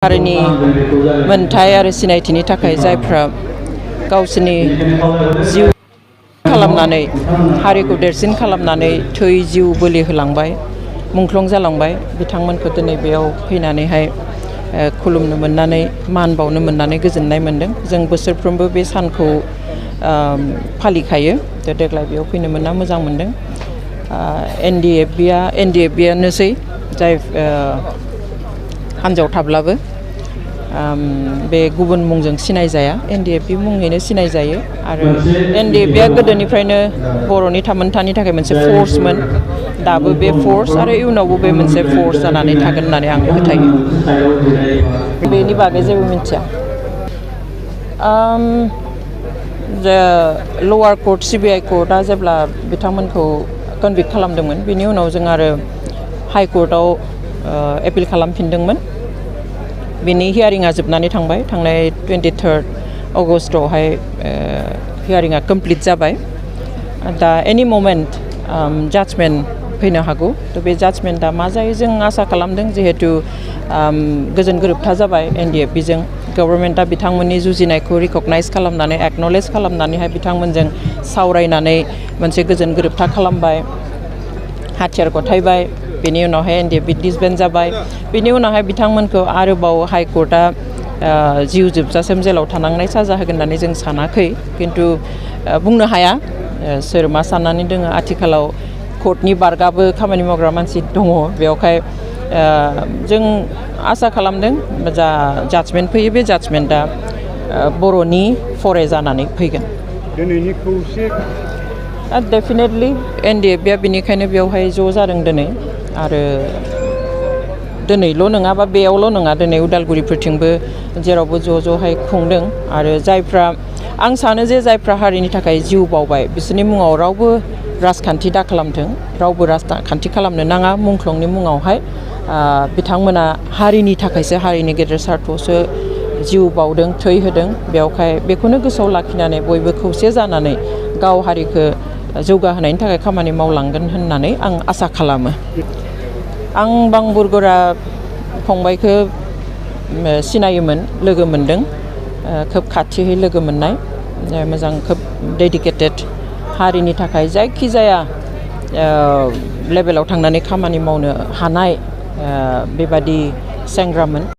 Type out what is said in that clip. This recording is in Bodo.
हारिनि मोनथाय आरो सिनायथिनि थाखाय जायफ्रा गावसोरनि जिउ खालामनानै हारिखौ देरसिन खालामनानै थै जिउ बोलि होलांबाय मुंख्लं जालांबाय बिथांमोनखौ दिनै बेयाव फैनानैहाय खुलुमनो मोननानै मान बावनो मोननानै गोजोननाय मोनदों। जों बोसोरफ्रोमबो बे सानखौ फालिखायो। देग्लाय बेयाव फैनो मोनना मोजां मोनदों। एन.ड.यानोसै जाय हान्जायाव थाब्लाबो बे गुबुन मुंजों सिनायजाया एन.ड. मुङैनो सिनायजायो आरो एन.ड.या गोदोनिफ्रायनो बर'नि थामोनथानि थाखाय मोनसे फर्समोन। दाबो बे फर्स आरो इयुनावबो बे मोनसे फर्स जानानै थागोन होननानै आं फोथायो। बेनि बागै जेबो मिथिया। लवार कर्ट सिबिआइ कर्टआ जेब्ला बिथांमोनखौ कनभिक्ट खालामदोंमोन बेनि उनाव जों आरो हाइ कर्टआव एपिल खालामफिनदोंमोन। बेनि हियारिंआ जोबनानै थांबाय। थांनाय 23 अगस्टआवहाय हियारिंआ कमप्लिट जाबाय। दा एनि ममेन्ट जाजमेन्ट फैनो हागौ। थ' बे जाजमेन्टआ मा जायो जों आसा खालामदों जिहेतु गोजोन गोरोबथा जाबाय एन.ड.जों गभर्नमेन्टआ बिथांमोननि जुजिनायखौ रिकगनाइज खालामनानै एक्न'लेज खालामनानैहाय बिथांमोनजों सावरायनानै मोनसे गोजोन गोरोबथा खालामबाय हाथियार गथायबाय। बेनि उनावहाय एन.ड. डिसबेन्ड जाबाय। बेनि उनावहाय बिथांमोनखौ आरोबाव हाइ कर्टआ जिउ जोबजासिम जेलाव थानांनाय साजा होगोन होननानै जों सानाखै। खिन्थु बुंनो हाया सोर मा साननानै दङ। आथिखालाव कर्टनि बारगाबो खामानि मावग्रा मानसि दङ। बेवहाय जों आसा खालामदों जा जाजमेन्ट फैयो बे जाजमेन्टआ बर'नि फरे जानानै फैगोन। दिनैनि खौसे डेफिनेटलि एन.ड.या बेनिखायनो बेवहाय ज' जादों दिनै आरो दिनैल' नङा बा बेयावल' नङा दिनै उदालगुरिफोरथिंबो जेरावबो ज'हाय खुंदों आरो जायफ्रा आं सानो जे जायफ्रा हारिनि थाखाय जिउ बावबाय बिसोरनि मुङाव रावबो राजखान्थि दा खालामथों रावबो राजखान्थि खालामनो नाङा। मुंख्लंनि मुङावहाय बिथांमोना हारिनि थाखायसो हारिनि गेदेर सार्थ'सो जिउ बावदों थै होदों। बेवहाय बेखौनो गोसोआव लाखिनानै बयबो खौसे जानानै गाव हारिखौ जौगाहोनायनि थाखाय खामानि मावलांगोन होननानै आं आसा खालामो। आं बांबुरगोरा फंबायखौ सिनायोमोन लोगो मोनदों खोब खाथियै लोगो मोननाय मोजां खोब डेडिकेटेड हारिनि थाखाय जायखिजाया लेभेलाव थांनानै खामानि मावनो हानाय बेबादि सेंग्रामोन।